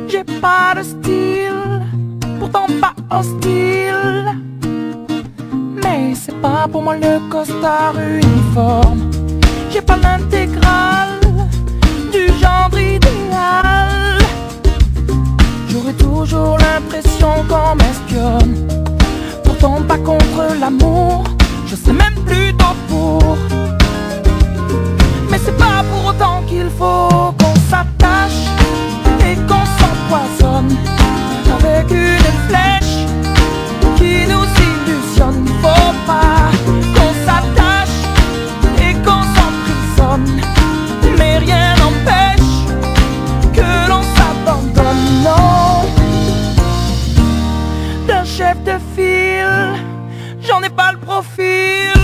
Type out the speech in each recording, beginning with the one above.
J'ai pas de style, pourtant pas hostile, mais c'est pas pour moi le costard uniforme. J'ai pas l'intégrale du genre idéal. J'aurai toujours l'impression qu'on m'espionne. Pourtant pas contre l'amour, je sais même plutôt pour. Mais c'est pas pour autant qu'il faut qu'on s'attache et qu'on s'empoisonne avec une flèche qui nous illusionne. Faut pas qu'on s'attache et qu'on s'emprisonne, mais rien n'empêche que l'on s'abandonne. Non, d'un chef de file, j'en ai pas le profil,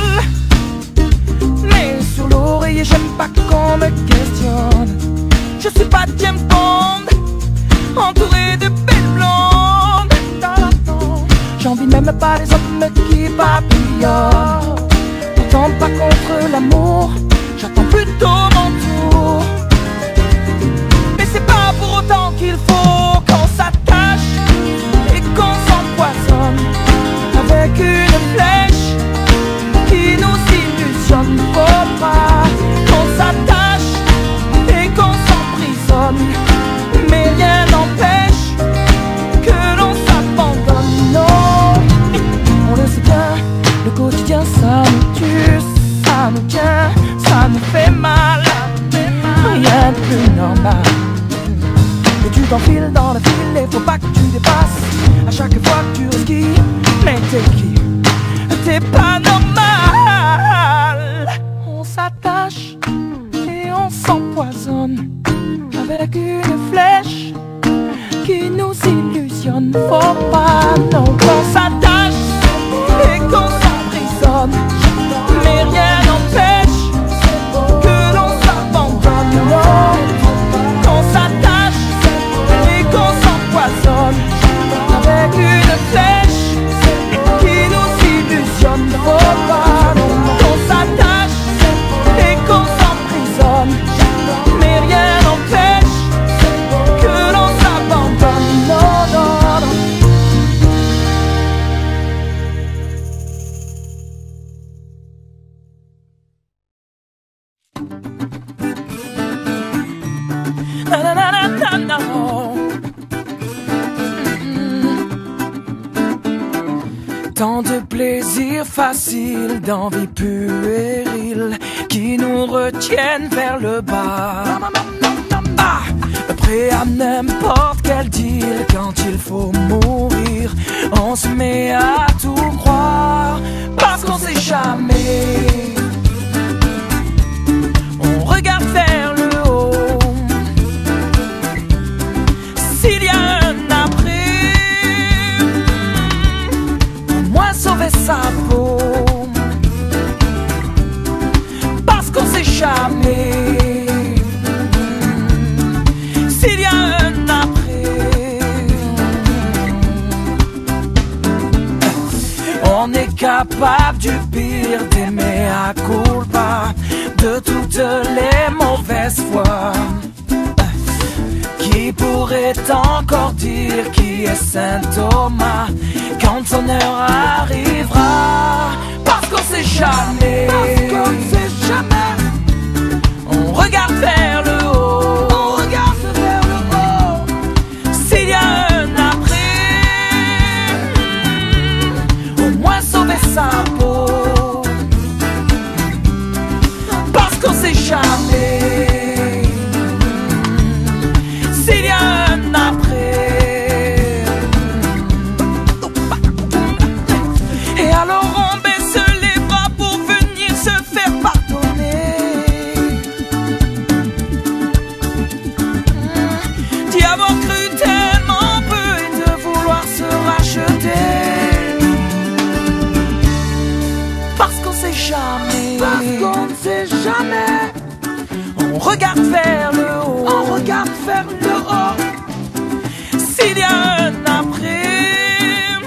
mais sur l'oreiller j'aime pas qu'on me questionne. Je suis pas James Bond, entouré de belles blondes. J'envie même pas les hommes qui papillonnent. Pourtant pas contre l'amour, j'attends plutôt mon tour. Mais c'est pas pour autant qu'il faut qu'on s'attache et qu'on s'empoisonne avec une flèche qui nous illusionne. Faut pas qu'on s'attache et qu'on s'emprisonne, mais rien n'empêche que l'on s'abandonne. Non, on le sait bien, le quotidien ça nous tue, ça nous tient, ça nous fait mal. Rien de plus normal. Et tu t'enfiles dans la file et faut pas que tu dépasses à chaque fois que tu risques. Mais t'es qui? T'es pas normal. On s'attache et on s'empoisonne avec une flèche qui nous illusionne. Faut pas non qu'on s'attache et qu'on s'emprisonne, mais rien n'empêche que l'on s'abandonne. Non, qu'on s'attache et qu'on s'empoisonne avec une flèche qui nous illusionne. Faut pas non qu'on s'attache et qu'on s'emprisonne, mais rien n'empêche que l'on s'abandonne. Non, non, non. Na, na, na, na, na, na. Tant de plaisirs faciles, d'envies puériles qui nous retiennent vers le bas. Ah, prêt à n'importe quel deal quand il faut mourir. On se met à tout croire parce qu'on sait jamais. On regarde vers le haut. S'il y a un après, au moins sauver sa peau. Parce qu'on sait jamais. S'il y a un après, on est capable du pire, d'aimer à culpa, de toutes les mauvaises fois. Qui pourrait encore dire qui est Saint Thomas quand son heure arrivera? Parce qu'on sait jamais. Parce qu'on sait jamais. On regarde vers le haut. On regarde vers le haut. S'il y a un après, au moins sauver sa peau. Parce qu'on sait jamais. S'il y a un après. Et alors on baisse les bras pour venir se faire pardonner. D'y avoir cru tellement peu et de vouloir se racheter. Parce qu'on sait jamais. Parce qu'on ne sait jamais. On regarde vers le haut. On regarde vers le haut. S'il y a un après,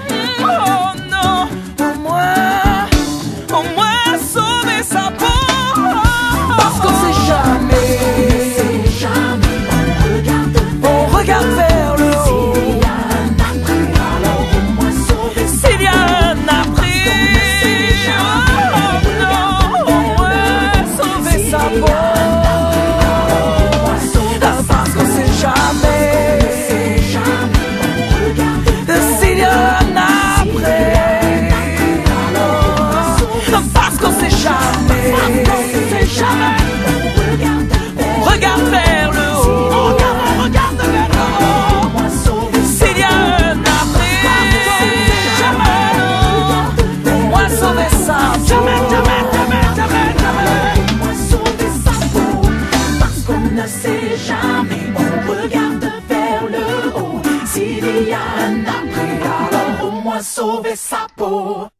oh non, au moins sa peau.